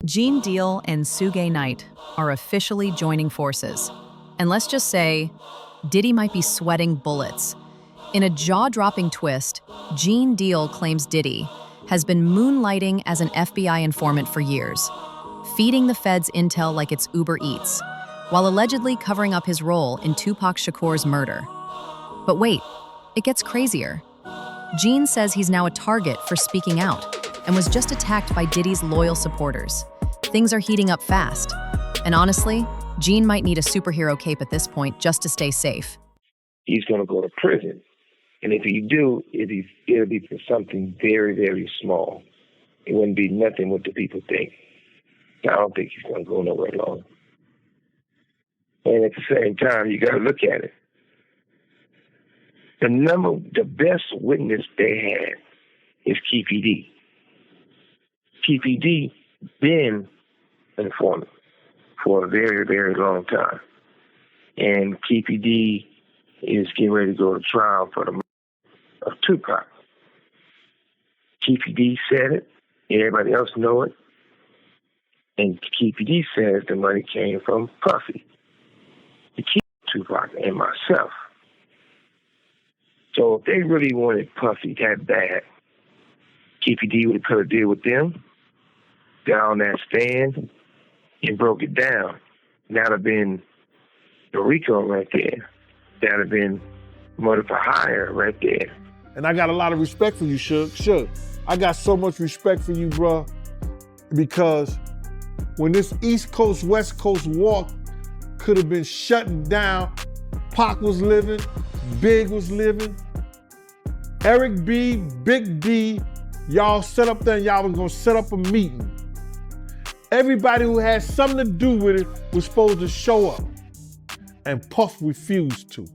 Gene Deal and Suge Knight are officially joining forces. And let's just say, Diddy might be sweating bullets. In a jaw-dropping twist, Gene Deal claims Diddy has been moonlighting as an FBI informant for years, feeding the feds intel like it's Uber Eats, while allegedly covering up his role in Tupac Shakur's murder. But wait, it gets crazier. Gene says he's now a target for speaking out and was just attacked by Diddy's loyal supporters. Things are heating up fast. And honestly, Gene might need a superhero cape at this point just to stay safe. He's going to go to prison. And if he do, it'll be for something very, very small. It wouldn't be nothing what the people think. I don't think he's going to go nowhere long. And at the same time, you got to look at it. The best witness they had is Keefy D. Keefy D been an informant for a very, very long time. And Keefy D is getting ready to go to trial for the murder of Tupac. Keefy D said it. Everybody else know it. And Keefy D says the money came from Puffy, to keep Tupac and myself. So if they really wanted Puffy that bad, Keefy D would have cut a deal with them, down that stand, and broke it down. That would have been the RICO right there. That would have been murder for hire right there. And I got a lot of respect for you, Suge. I got so much respect for you, bro, because when this East Coast, West Coast walk could have been shutting down, Pac was living, Big was living, Eric B, Big D, y'all set up there and y'all was gonna set up a meeting. Everybody who had something to do with it was supposed to show up. And Puff refused to.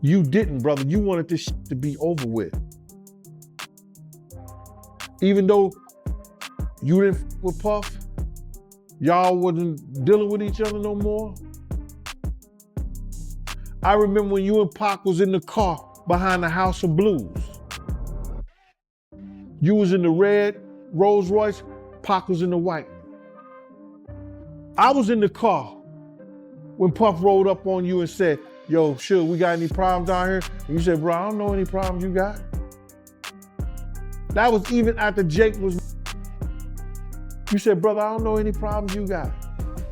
You didn't, brother. You wanted this shit to be over with. Even though you didn't f with Puff, y'all wasn't dealing with each other no more. I remember when you and Pac was in the car behind the House of Blues. You was in the red Rolls Royce, Pac was in the white. I was in the car when Puff rolled up on you and said, yo, Suge, we got any problems down here? And you said, bro, I don't know any problems you got. That was even after Jake was. You said, brother, I don't know any problems you got.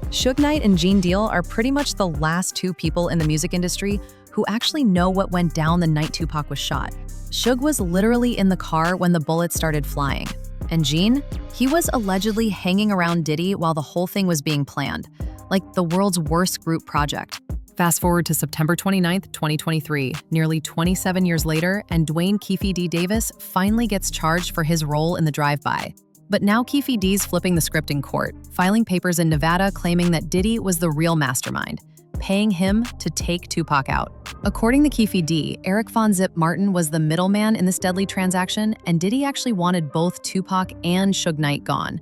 Suge Knight and Gene Deal are pretty much the last two people in the music industry who actually know what went down the night Tupac was shot. Suge was literally in the car when the bullets started flying. And Gene, he was allegedly hanging around Diddy while the whole thing was being planned, like the world's worst group project. Fast forward to September 29th, 2023, nearly 27 years later, and Dwayne Keefy D. Davis finally gets charged for his role in the drive-by. But now Keefy D's flipping the script in court, filing papers in Nevada claiming that Diddy was the real mastermind, paying him to take Tupac out. According to Keefy D, Eric Von Zip Martin was the middleman in this deadly transaction, and Diddy actually wanted both Tupac and Suge Knight gone.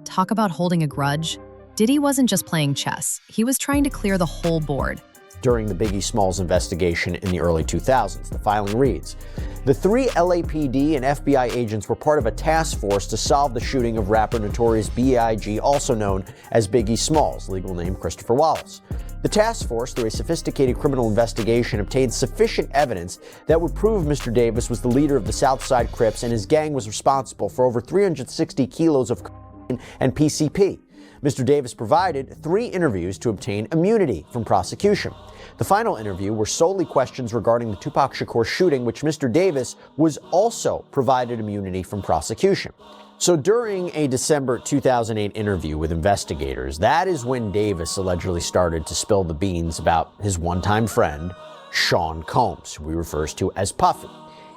Talk about holding a grudge. Diddy wasn't just playing chess, he was trying to clear the whole board. During the Biggie Smalls investigation in the early 2000s, the filing reads, the three LAPD and FBI agents were part of a task force to solve the shooting of rapper Notorious B.I.G., also known as Biggie Smalls, legal name Christopher Wallace. The task force, through a sophisticated criminal investigation, obtained sufficient evidence that would prove Mr. Davis was the leader of the Southside Crips and his gang was responsible for over 360 kilos of cocaine and PCP. Mr. Davis provided 3 interviews to obtain immunity from prosecution. The final interview were solely questions regarding the Tupac Shakur shooting, which Mr. Davis was also provided immunity from prosecution. So during a December 2008 interview with investigators, that is when Davis allegedly started to spill the beans about his one-time friend, Sean Combs, who he refers to as Puffy.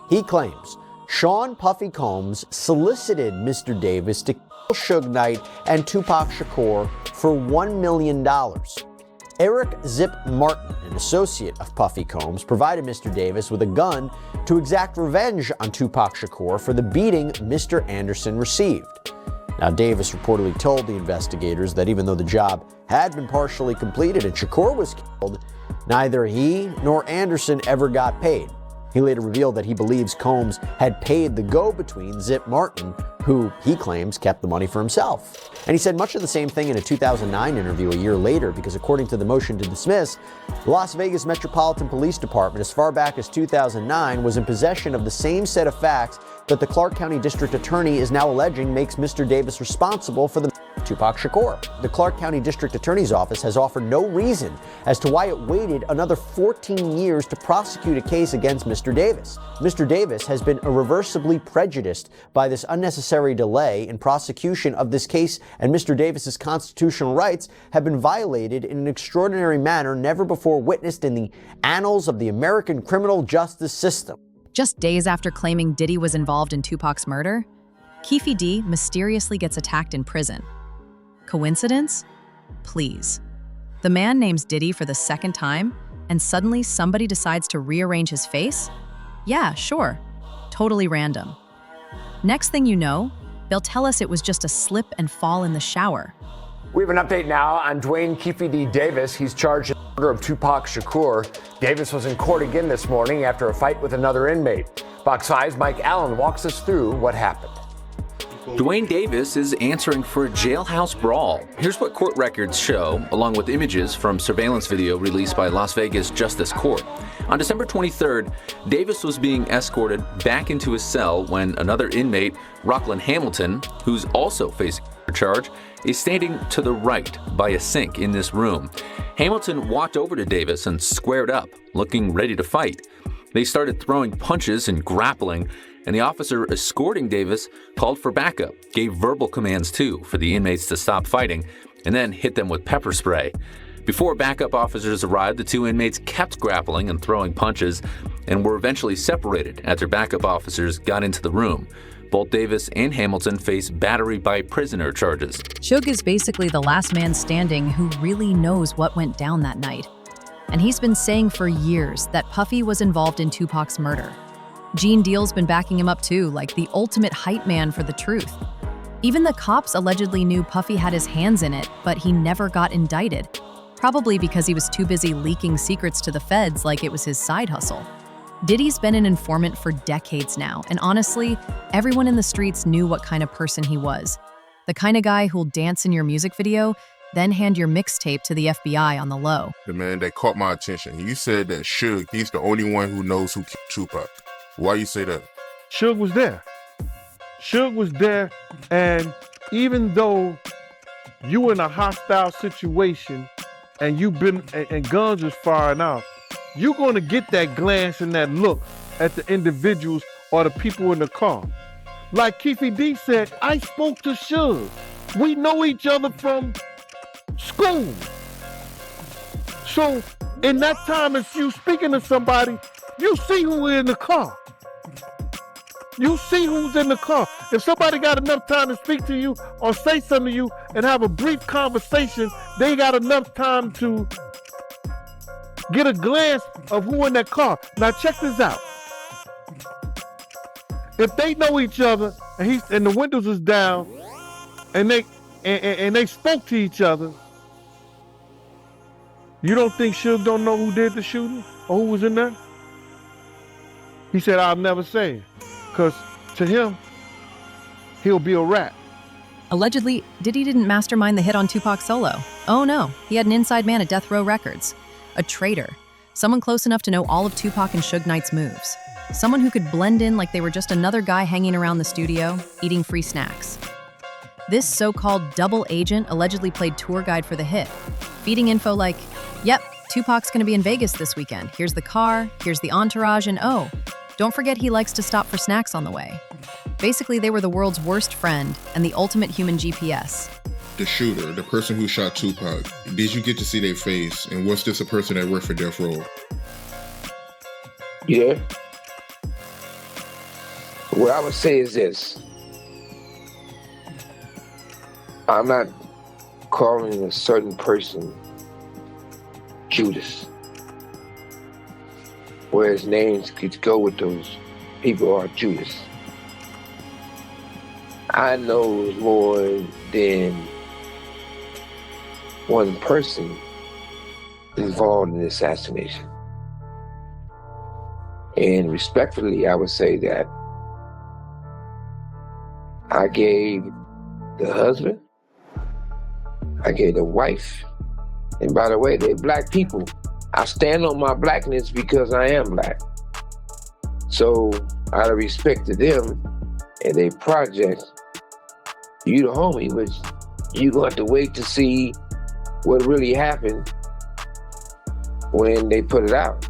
He claims Sean Puffy Combs solicited Mr. Davis to kill Suge Knight and Tupac Shakur for $1 million. Eric Zip Martin, an associate of Puffy Combs, provided Mr. Davis with a gun to exact revenge on Tupac Shakur for the beating Mr. Anderson received. Now, Davis reportedly told the investigators that even though the job had been partially completed and Shakur was killed, neither he nor Anderson ever got paid. He later revealed that he believes Combs had paid the go-between Zip Martin, who he claims kept the money for himself. And he said much of the same thing in a 2009 interview a year later, because according to the motion to dismiss, the Las Vegas Metropolitan Police Department, as far back as 2009, was in possession of the same set of facts that the Clark County District Attorney is now alleging makes Mr. Davis responsible for the Tupac Shakur. The Clark County District Attorney's Office has offered no reason as to why it waited another 14 years to prosecute a case against Mr. Davis. Mr. Davis has been irreversibly prejudiced by this unnecessary delay in prosecution of this case, and Mr. Davis's constitutional rights have been violated in an extraordinary manner never before witnessed in the annals of the American criminal justice system. Just days after claiming Diddy was involved in Tupac's murder, Keffe D mysteriously gets attacked in prison. Coincidence? Please. The man names Diddy for the second time, and suddenly somebody decides to rearrange his face? Yeah, sure. Totally random. Next thing you know, they'll tell us it was just a slip and fall in the shower. We have an update now on Dwayne Keffe D. Davis. He's charged in the murder of Tupac Shakur. Davis was in court again this morning after a fight with another inmate. Fox 5's Mike Allen walks us through what happened. Dwayne Davis is answering for a jailhouse brawl. Here's what court records show, along with images from surveillance video released by Las Vegas Justice Court. On December 23rd, Davis was being escorted back into his cell when another inmate, Rockland Hamilton, who's also facing a charge, is standing to the right by a sink in this room. Hamilton walked over to Davis and squared up, looking ready to fight. They started throwing punches and grappling, and the officer escorting Davis called for backup, gave verbal commands too for the inmates to stop fighting, and then hit them with pepper spray. Before backup officers arrived, the two inmates kept grappling and throwing punches and were eventually separated after backup officers got into the room. Both Davis and Hamilton face battery by prisoner charges. Suge is basically the last man standing who really knows what went down that night. And he's been saying for years that Puffy was involved in Tupac's murder. Gene Deal's been backing him up too, like the ultimate hype man for the truth. Even the cops allegedly knew Puffy had his hands in it, but he never got indicted. Probably because he was too busy leaking secrets to the feds like it was his side hustle. Diddy's been an informant for decades now, and honestly, everyone in the streets knew what kind of person he was. The kind of guy who'll dance in your music video, then hand your mixtape to the FBI on the low. The man that caught my attention, you said that Suge, he's the only one who knows who killed Tupac. Why you say that? Suge was there. Suge was there, and even though you in a hostile situation and you've been, and guns was firing out, you're going to get that glance and that look at the individuals or the people in the car. Like Keffe D said, I spoke to Suge. We know each other from school. So in that time, if you speaking to somebody, you see who in the car. You see who's in the car. If somebody got enough time to speak to you or say something to you and have a brief conversation, they got enough time to get a glance of who in that car. Now check this out. If they know each other and the windows is down and they spoke to each other, you don't think Suge don't know who did the shooting or who was in there? He said, I'll never say it. Because to him, he'll be a rat. Allegedly, Diddy didn't mastermind the hit on Tupac solo. Oh no, he had an inside man at Death Row Records. A traitor. Someone close enough to know all of Tupac and Suge Knight's moves. Someone who could blend in like they were just another guy hanging around the studio, eating free snacks. This so-called double agent allegedly played tour guide for the hit, feeding info like, yep, Tupac's gonna be in Vegas this weekend. Here's the car, here's the entourage, and oh, don't forget he likes to stop for snacks on the way. Basically, they were the world's worst friend and the ultimate human GPS. The shooter, the person who shot Tupac, did you get to see their face? And was this a person that worked for Death Row? Yeah. What I would say is this. I'm not calling a certain person Judas. Whereas names could go with those people are Judas. I know more than one person involved in the assassination. And respectfully, I would say that I gave the husband, I gave the wife, and by the way, they're black people. I stand on my blackness because I am black. So out of respect to them and their project, you the homie, which you gonna have to wait to see what really happened when they put it out.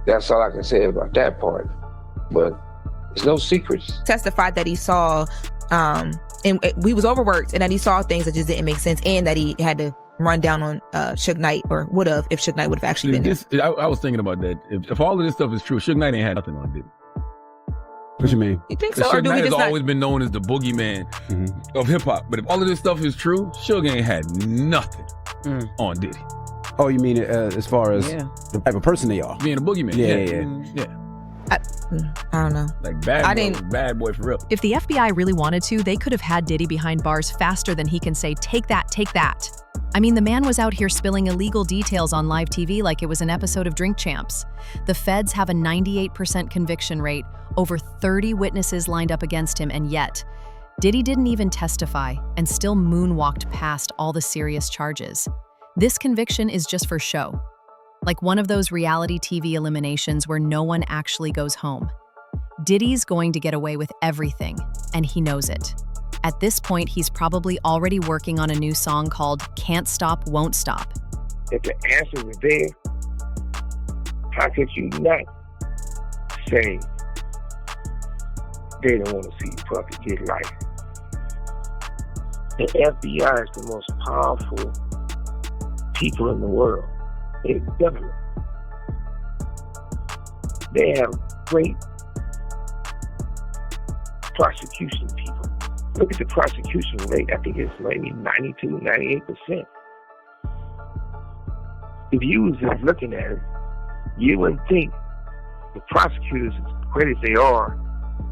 That's all I can say about that part. But there's no secrets. Testified that he saw, and he was overworked, and that he saw things that just didn't make sense, and that he had to run down on Suge Knight, or would have if Suge Knight would have actually been there. I was thinking about that. If all of this stuff is true, Suge Knight ain't had nothing on Diddy. What you mean? You think so? Suge Knight has always been known as the boogeyman of hip hop. But if all of this stuff is true, Suge ain't had nothing on Diddy. Oh, you mean as far as the type of person they are? Being a boogeyman. Yeah. I don't know. Like bad boy for real. If the FBI really wanted to, they could have had Diddy behind bars faster than he can say, take that, take that. I mean, the man was out here spilling illegal details on live TV like it was an episode of Drink Champs. The feds have a 98% conviction rate, over 30 witnesses lined up against him, and yet, Diddy didn't even testify and still moonwalked past all the serious charges. This conviction is just for show. Like one of those reality TV eliminations where no one actually goes home. Diddy's going to get away with everything, and he knows it. At this point, he's probably already working on a new song called Can't Stop, Won't Stop. If the answer was there, how could you not say they don't want to see Puffy get life? The FBI is the most powerful people in the world. They're government. They have great prosecution people. Look at the prosecution rate. I think it's maybe 92, 98%. If you was just looking at it, you wouldn't think the prosecutors, as great as they are,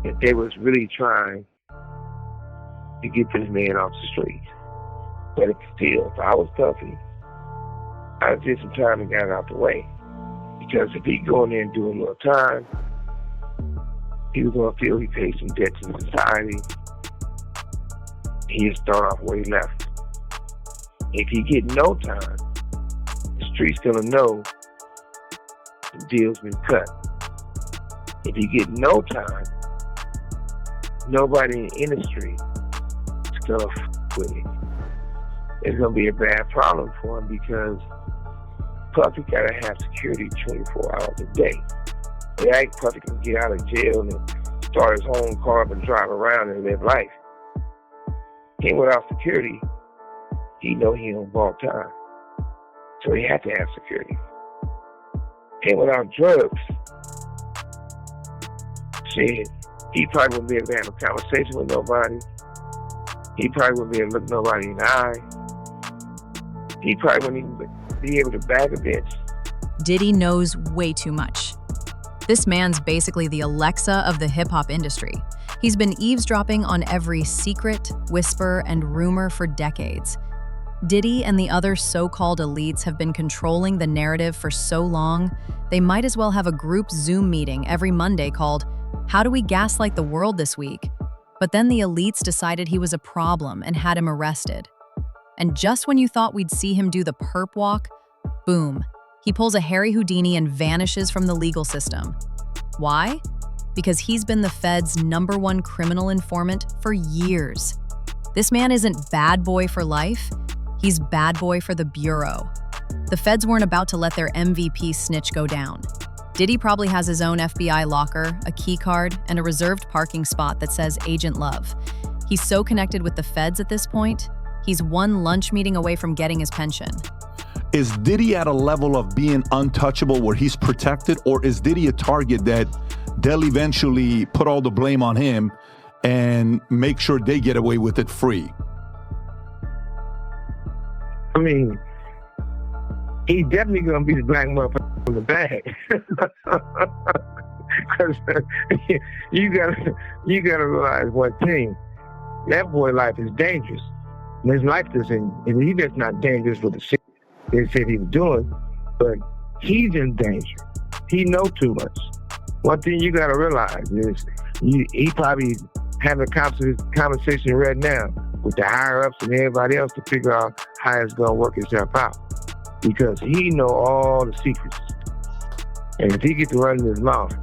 that they was really trying to get this man off the streets. But it's still, if I was Puffy, I'd did some time and got it out the way. Because if he go in there and do a little time, he was going to feel he paid some debt to society. He'd start off where he left. If he get no time, the street's going to know the deal's been cut. If he get no time, nobody in the industry is going to f with it. It's going to be a bad problem for him because Puffy got to have security 24 hours a day. It ain't Puffy can get out of jail and start his own car up and drive around and live life. Him without security, he know he on borrowed time. So he had to have security. Him without drugs, shit, he probably wouldn't be able to have a conversation with nobody. He probably wouldn't be able to look nobody in the eye. He probably wouldn't even be able to bag a bitch. Diddy knows way too much. This man's basically the Alexa of the hip-hop industry. He's been eavesdropping on every secret, whisper, and rumor for decades. Diddy and the other so-called elites have been controlling the narrative for so long, they might as well have a group Zoom meeting every Monday called, "How do we gaslight the world this week?" But then the elites decided he was a problem and had him arrested. And just when you thought we'd see him do the perp walk, boom, he pulls a Harry Houdini and vanishes from the legal system. Why? Because he's been the Fed's #1 criminal informant for years. This man isn't bad boy for life, he's bad boy for the Bureau. The Feds weren't about to let their MVP snitch go down. Diddy probably has his own FBI locker, a key card, and a reserved parking spot that says Agent Love. He's so connected with the Feds at this point, he's one lunch meeting away from getting his pension. Is Diddy at a level of being untouchable where he's protected, or is Diddy a target that they'll eventually put all the blame on him and make sure they get away with it free? I mean, he's definitely going to be the black motherfucker in the bag. Because you gotta realize one thing. That boy life is dangerous. And his life isn't, he's just not dangerous with the shit they said he was doing, but he's in danger. he know too much. One thing you gotta realize is he probably having a conversation right now with the higher ups and everybody else to figure out how it's gonna work itself out, because he know all the secrets. And if he gets to run his mouth,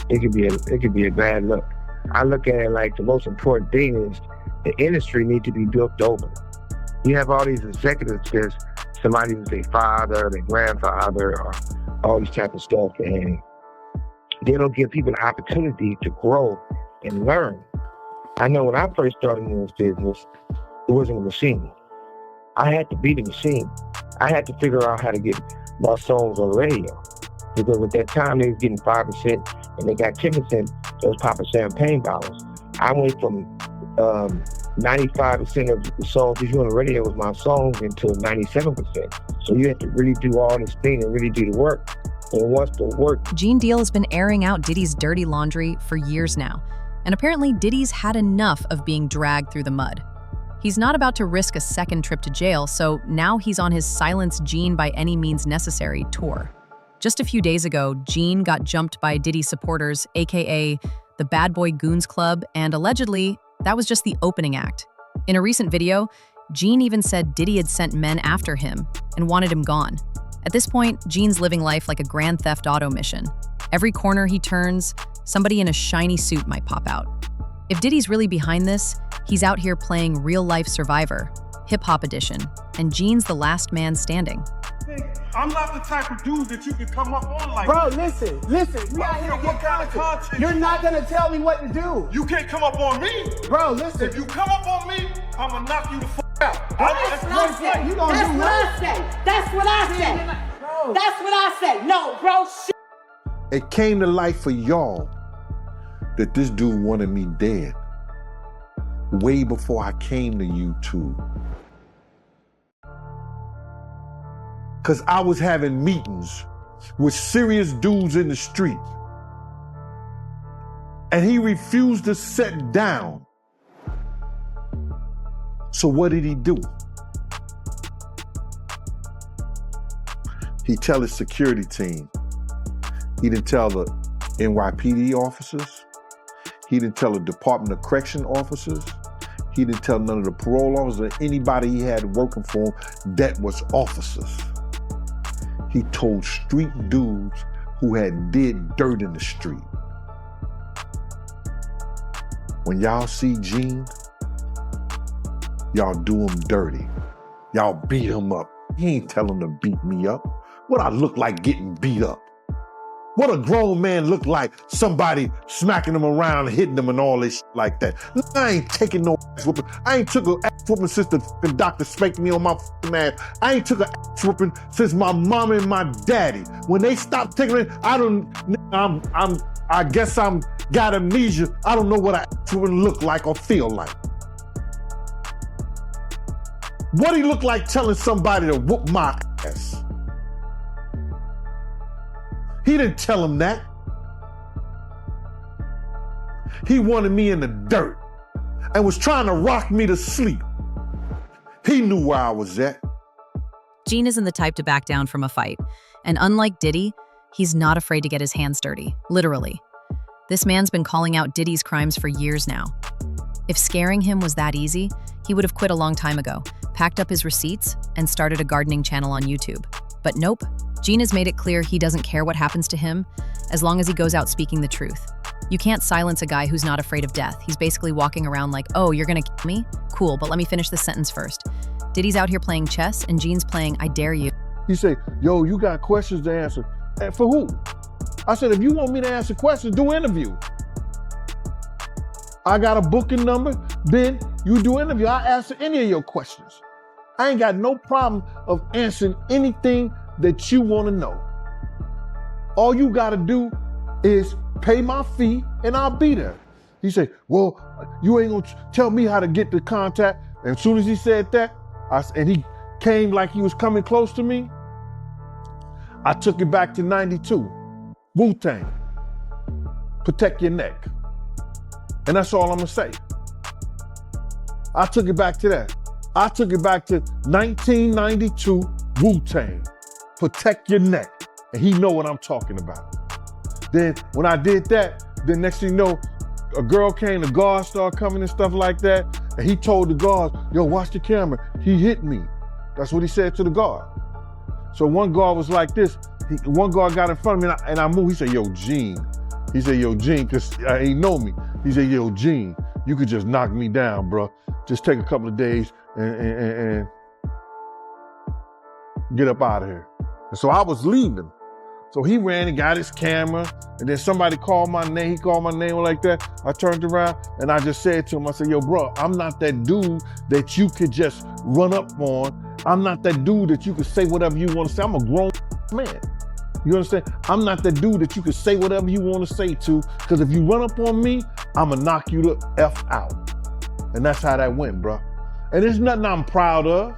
it could be a bad look. I look at it like the most important thing is the industry need to be built over. You have all these executives because somebody was their father, their grandfather, or all these type of stuff, and they don't give people the opportunity to grow and learn. I know when I first started in this business, it wasn't a machine. I had to be the machine. I had to figure out how to get my songs on the radio. Because at that time, they was getting 5%, and they got 10%, those Papa Champagne bottles. I went from 95% of the songs you hear on the radio was my songs into 97%. So you have to really do all this thing and really do the work. And once the work... Gene Deal has been airing out Diddy's dirty laundry for years now. And apparently Diddy's had enough of being dragged through the mud. He's not about to risk a second trip to jail, so now he's on his Silence Gene by Any Means Necessary tour. Just a few days ago, Gene got jumped by Diddy supporters, aka the Bad Boy Goons Club, and allegedly, that was just the opening act. In a recent video, Gene even said Diddy had sent men after him and wanted him gone. At this point, Gene's living life like a Grand Theft Auto mission. Every corner he turns, somebody in a shiny suit might pop out. If Diddy's really behind this, he's out here playing real-life Survivor, hip-hop edition, and Gene's the last man standing. I'm not the type of dude that you can come up on like Bro, listen. We out here to get content. You're not gonna tell me what to do. You can't come up on me. Bro, listen. If you come up on me, I'm gonna knock you the out. That's what I say. You gonna do what? That's what I say. That's what I say. No, bro, shit. It came to light for y'all that this dude wanted me dead way before I came to YouTube. Because I was having meetings with serious dudes in the street. And he refused to sit down. So what did he do? He tell his security team. He didn't tell the NYPD officers. He didn't tell the Department of Correction officers. He didn't tell none of the parole officers or anybody he had working for him that was officers. He told street dudes who had did dirt in the street. When y'all see Gene, y'all do him dirty. Y'all beat him up. He ain't tell him to beat me up. What I look like getting beat up? What a grown man look like, somebody smacking him around, hitting him and all this shit like that. I ain't taking no ass whooping. I ain't took an ass whooping since the fucking doctor spanked me on my fucking ass. I ain't took an ass whooping since my mom and my daddy. When they stopped taking it, I guess I'm got amnesia. I don't know what an ass whooping look like or feel like. What he look like telling somebody to whoop my ass? He didn't tell him that. He wanted me in the dirt and was trying to rock me to sleep. He knew where I was at. Gene isn't the type to back down from a fight. And unlike Diddy, he's not afraid to get his hands dirty, literally. This man's been calling out Diddy's crimes for years now. If scaring him was that easy, he would have quit a long time ago, packed up his receipts, and started a gardening channel on YouTube. But nope. Gene has made it clear he doesn't care what happens to him, as long as he goes out speaking the truth. You can't silence a guy who's not afraid of death. He's basically walking around like, oh, you're gonna kill me? Cool, but let me finish this sentence first. Diddy's out here playing chess, and Gene's playing I dare you. He say, yo, you got questions to answer. And for who? I said, if you want me to answer questions, do an interview. I got a booking number, then you do an interview. I answer any of your questions. I ain't got no problem of answering anything that you want to know. All you got to do is pay my fee and I'll be there. He said, well, you ain't going to tell me how to get the contact. And as soon as he said that, and he came like he was coming close to me, I took it back to 92. Wu-Tang. Protect your neck. And that's all I'm going to say. I took it back to that. I took it back to 1992 Wu-Tang. Protect your neck. and he know what I'm talking about. Then when I did that, the next thing you know, a girl came, the guards started coming and stuff like that, and he told the guards, yo, watch the camera, he hit me. That's what he said to the guard. So one guard was like this, one guard got in front of me and I moved, he said, yo, Gene. He said, yo, Gene, because he know me. He said, yo, Gene, you could just knock me down, bro. Just take a couple of days and get up out of here. And so I was leaving. So he ran and got his camera, and then somebody called my name. He called my name like that. I turned around and I just said to him, I said, yo, bro, I'm not that dude that you could just run up on. I'm not that dude that you could say whatever you want to say. I'm a grown man. You understand? I'm not that dude that you could say whatever you want to say to, because if you run up on me, I'm going to knock you the F out. And that's how that went, bro. And there's nothing I'm proud of.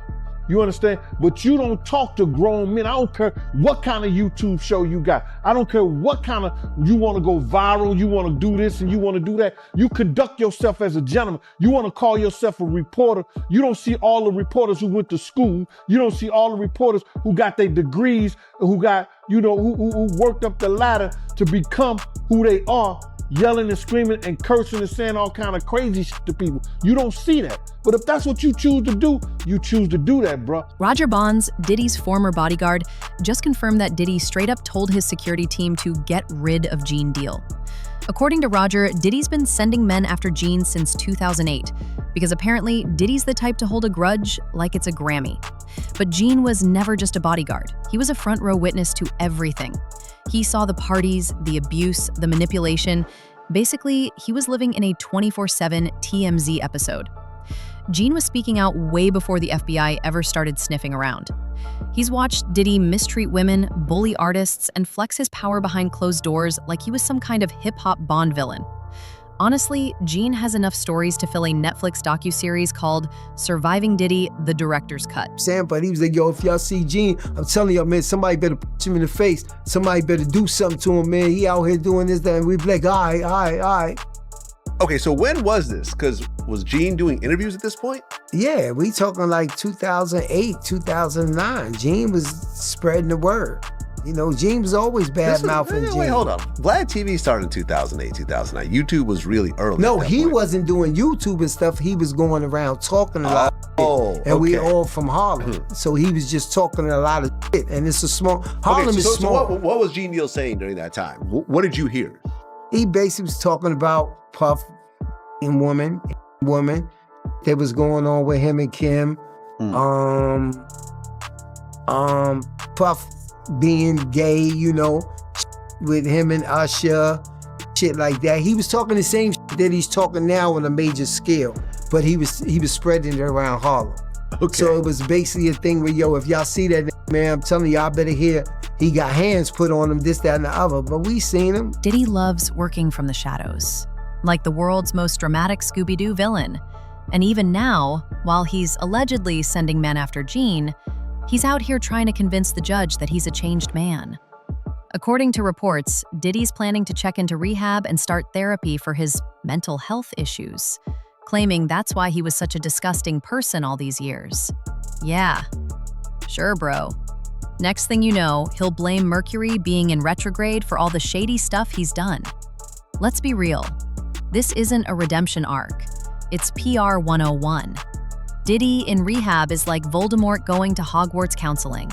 You understand? But you don't talk to grown men. I don't care what kind of YouTube show you got. I don't care what kind of, you want to go viral, you want to do this and you want to do that. You conduct yourself as a gentleman. You want to call yourself a reporter. You don't see all the reporters who went to school. You don't see all the reporters who got their degrees, who got, you know, who worked up the ladder to become who they are, yelling and screaming and cursing and saying all kind of crazy shit to people. You don't see that. But if that's what you choose to do, you choose to do that, bro. Roger Bonds, Diddy's former bodyguard, just confirmed that Diddy straight up told his security team to get rid of Gene Deal. According to Roger, Diddy's been sending men after Gene since 2008, because apparently Diddy's the type to hold a grudge like it's a Grammy. But Gene was never just a bodyguard. He was a front row witness to everything. He saw the parties, the abuse, the manipulation. Basically, he was living in a 24/7 TMZ episode. Gene was speaking out way before the FBI ever started sniffing around. He's watched Diddy mistreat women, bully artists, and flex his power behind closed doors like he was some kind of hip-hop Bond villain. Honestly, Gene has enough stories to fill a Netflix docuseries called Surviving Diddy, The Director's Cut. Sam, but he was like, yo, if y'all see Gene, I'm telling y'all, man, somebody better punch him in the face. Somebody better do something to him, man. He out here doing this, that, and we be like, all right. Okay, so when was this? Because was Gene doing interviews at this point? Yeah, we talking like 2008, 2009. Gene was spreading the word. You know, Gene was always bad-mouthing Gene. Wait, hold on. Vlad TV started in 2008, 2009. YouTube was really early. No, he wasn't doing YouTube and stuff. He was going around talking a lot of shit. And we all from Harlem. So he was just talking a lot of shit. And it's a small, Harlem is small. So what was Gene Deal saying during that time? What did you hear? He basically was talking about Puff and woman. That was going on with him and Kim. Puff being gay, you know, with him and Usher, shit like that. He was talking the same shit that he's talking now on a major scale, but he was spreading it around Harlem. Okay. So it was basically a thing where, yo, if y'all see that, man, I'm telling y'all better hear, he got hands put on him, this, that, and the other, but we seen him. Diddy loves working from the shadows, like the world's most dramatic Scooby-Doo villain. And even now, while he's allegedly sending men after Gene, he's out here trying to convince the judge that he's a changed man. According to reports, Diddy's planning to check into rehab and start therapy for his mental health issues, claiming that's why he was such a disgusting person all these years. Yeah, sure, bro. Next thing you know, he'll blame Mercury being in retrograde for all the shady stuff he's done. Let's be real. This isn't a redemption arc. It's PR 101. Diddy in rehab is like Voldemort going to Hogwarts counseling.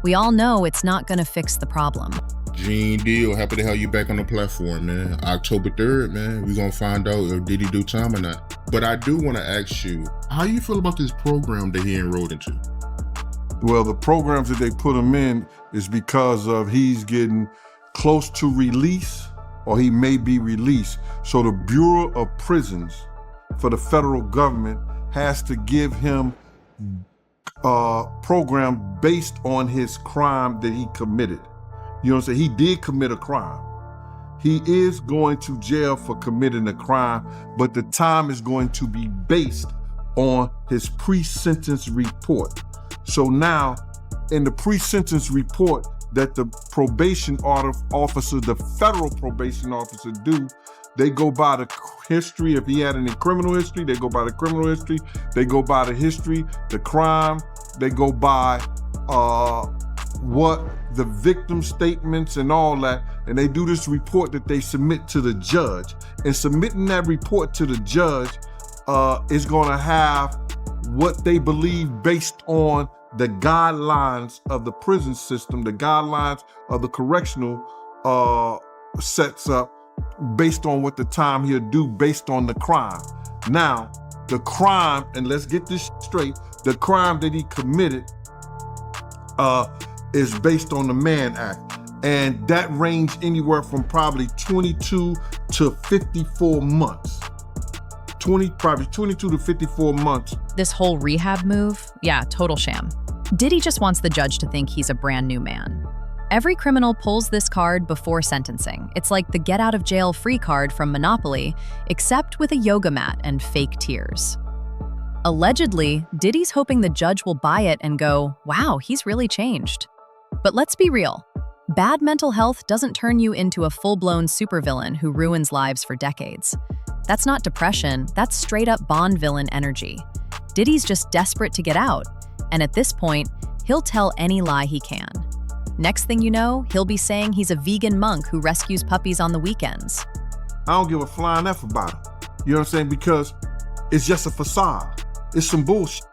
We all know it's not gonna fix the problem. Gene Deal, happy to have you back on the platform, man. October 3rd, man, we're gonna find out if Diddy do time or not. But I do wanna ask you, how you feel about this program that he enrolled into? Well, the programs that they put him in is because of he's getting close to release, or he may be released. So the Bureau of Prisons for the federal government has to give him a program based on his crime that he committed. You know what I'm saying? He did commit a crime. He is going to jail for committing a crime, but the time is going to be based on his pre-sentence report. So now, in the pre-sentence report that the probation officer, the federal probation officer do, they go by the history. If he had any criminal history, they go by the criminal history. They go by the history, the crime. They go by what the victim statements and all that, and they do this report that they submit to the judge. And submitting that report to the judge is gonna have what they believe based on the guidelines of the prison system, the guidelines of the correctional sets up based on what the time he'll do based on the crime. Now, the crime, and let's get this straight, the crime that he committed is based on the Mann Act. And that ranged anywhere from probably 22 to 54 months. Probably 22 to 54 months. This whole rehab move, yeah, total sham. Diddy just wants the judge to think he's a brand new man. Every criminal pulls this card before sentencing. It's like the get out of jail free card from Monopoly, except with a yoga mat and fake tears. Allegedly, Diddy's hoping the judge will buy it and go, wow, he's really changed. But let's be real. Bad mental health doesn't turn you into a full-blown supervillain who ruins lives for decades. That's not depression, that's straight-up Bond villain energy. Diddy's just desperate to get out, and at this point, he'll tell any lie he can. Next thing you know, he'll be saying he's a vegan monk who rescues puppies on the weekends. I don't give a flying F about it. You know what I'm saying? Because it's just a facade. It's some bullshit.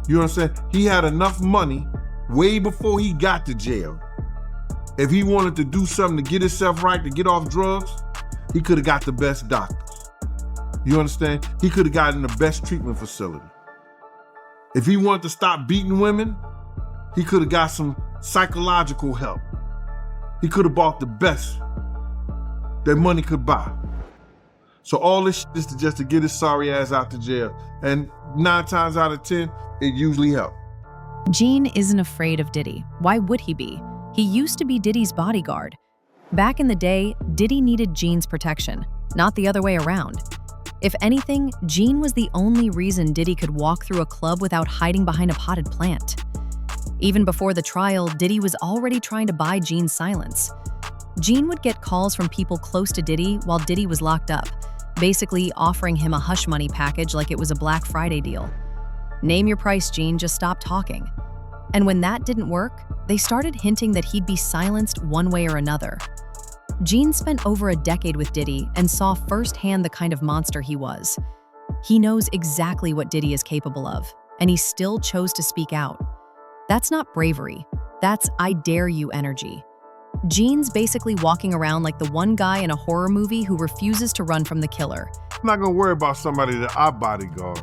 You know what I'm saying? He had enough money way before he got to jail. If he wanted to do something to get himself right, to get off drugs, he could have got the best doctors. You understand? He could have gotten the best treatment facility. If he wanted to stop beating women, he could have got some psychological help. He could have bought the best that money could buy. So all this shit is just to get his sorry ass out to jail. And 9 times out of 10, it usually helps. Gene isn't afraid of Diddy. Why would he be? He used to be Diddy's bodyguard. Back in the day, Diddy needed Gene's protection, not the other way around. If anything, Gene was the only reason Diddy could walk through a club without hiding behind a potted plant. Even before the trial, Diddy was already trying to buy Gene's silence. Gene would get calls from people close to Diddy while Diddy was locked up, basically offering him a hush money package like it was a Black Friday deal. Name your price, Gene, just stop talking. And when that didn't work, they started hinting that he'd be silenced one way or another. Gene spent over a decade with Diddy and saw firsthand the kind of monster he was. He knows exactly what Diddy is capable of, and he still chose to speak out. That's not bravery, that's I dare you energy. Gene's basically walking around like the one guy in a horror movie who refuses to run from the killer. I'm not gonna worry about somebody that I bodyguard.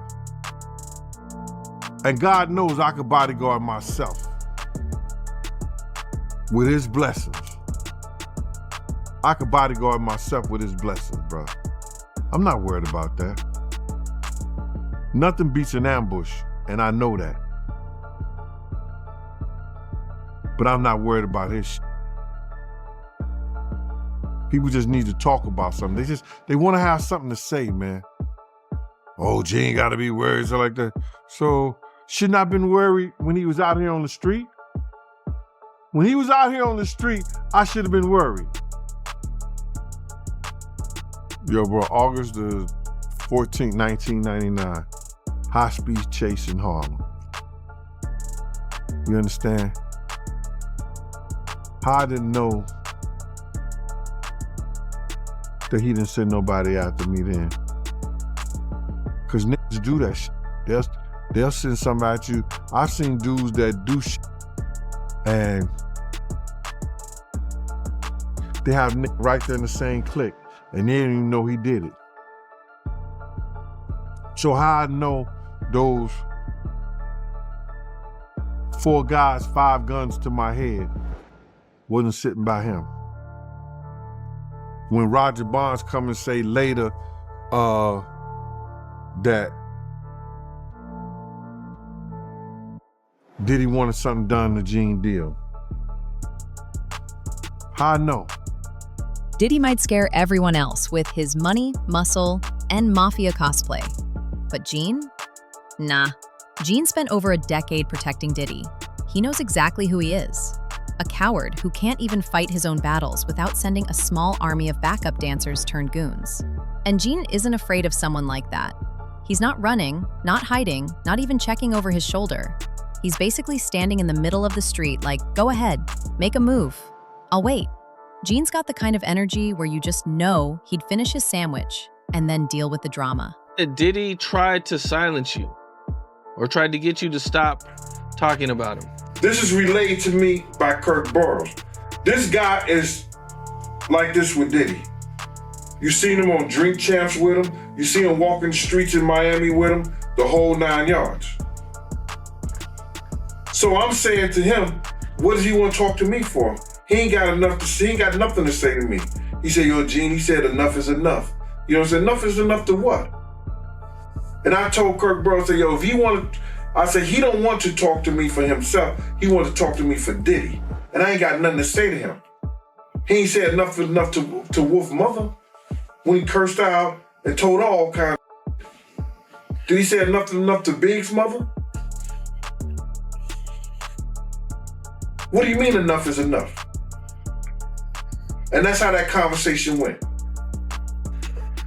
And God knows I could bodyguard myself with his blessings. I could bodyguard myself with his blessings, bro. I'm not worried about that. Nothing beats an ambush, and I know that. But I'm not worried about his shit. People just need to talk about something. They want to have something to say, man. Oh, Gene gotta be worried, so like that. So, shouldn't I have been worried when he was out here on the street? When he was out here on the street, I should have been worried. Yo, bro, August the 14th, 1999, high-speed chase in Harlem. You understand? How I didn't know that he didn't send nobody after me then. Because niggas do that shit. They'll send somebody at you. I've seen dudes that do shit and they have niggas right there in the same clique and they didn't even know he did it. So how I know those 4 guys, 5 guns to my head wasn't sitting by him. When Roger Bonds come and say later that Diddy wanted something done to Gene Deal. How I know? Diddy might scare everyone else with his money, muscle, and mafia cosplay. But Gene? Nah. Gene spent over a decade protecting Diddy. He knows exactly who he is. A coward who can't even fight his own battles without sending a small army of backup dancers turned goons. And Gene isn't afraid of someone like that. He's not running, not hiding, not even checking over his shoulder. He's basically standing in the middle of the street like, go ahead, make a move. I'll wait. Gene's got the kind of energy where you just know he'd finish his sandwich and then deal with the drama. Diddy tried to silence you or tried to get you to stop talking about him. This is relayed to me by Kirk Burrows. This guy is like this with Diddy. You seen him on Drink Champs with him. You see him walking the streets in Miami with him, the whole 9 yards. So I'm saying to him, what does he want to talk to me for? He ain't got nothing to say to me. He said, yo, Gene, he said enough is enough. You know what I'm saying? Enough is enough to what? And I told Kirk Burrows, I said, yo, if he wanted, I said, he don't want to talk to me for himself. He wants to talk to me for Diddy. And I ain't got nothing to say to him. He ain't said enough is enough to Wolf's mother when he cursed out and told her all kinds of. Did he say enough is enough to Big's mother? What do you mean enough is enough? And that's how that conversation went.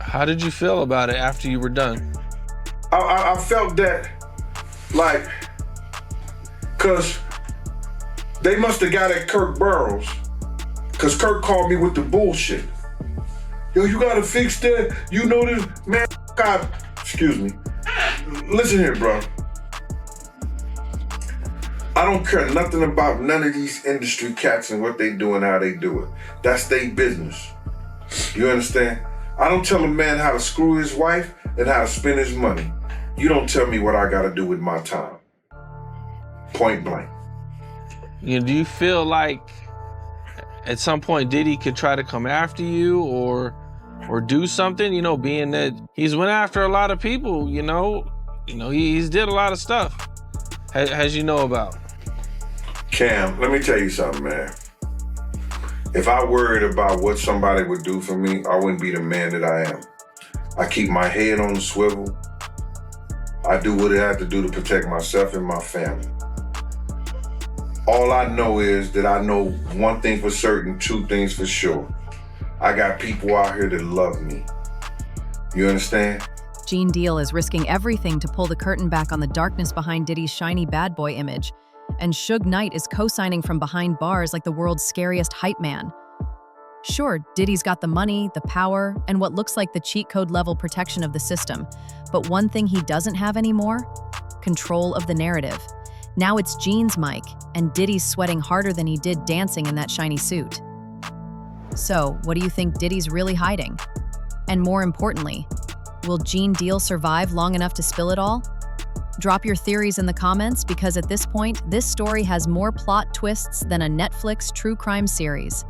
How did you feel about it after you were done? I felt that, like, because they must have got at Kirk Burrows, because Kirk called me with the bullshit. Yo, you gotta fix that. You know this, man, God, excuse me. Listen here, bro. I don't care nothing about none of these industry cats and what they do and how they do it. That's their business. You understand? I don't tell a man how to screw his wife and how to spend his money. You don't tell me what I gotta do with my time. Point blank. You know, do you feel like at some point Diddy could try to come after you or do something, you know, being that he's went after a lot of people, you know, he's did a lot of stuff, as you know about. Cam, let me tell you something, man. If I worried about what somebody would do for me, I wouldn't be the man that I am. I keep my head on the swivel. I do what I have to do to protect myself and my family. All I know is that I know one thing for certain, two things for sure. I got people out here that love me. You understand? Gene Deal is risking everything to pull the curtain back on the darkness behind Diddy's shiny bad boy image. And Suge Knight is co-signing from behind bars like the world's scariest hype man. Sure, Diddy's got the money, the power, and what looks like the cheat code level protection of the system. But one thing he doesn't have anymore? Control of the narrative. Now it's Gene's mic, and Diddy's sweating harder than he did dancing in that shiny suit. So, what do you think Diddy's really hiding? And more importantly, will Gene Deal survive long enough to spill it all? Drop your theories in the comments because at this point, this story has more plot twists than a Netflix true crime series.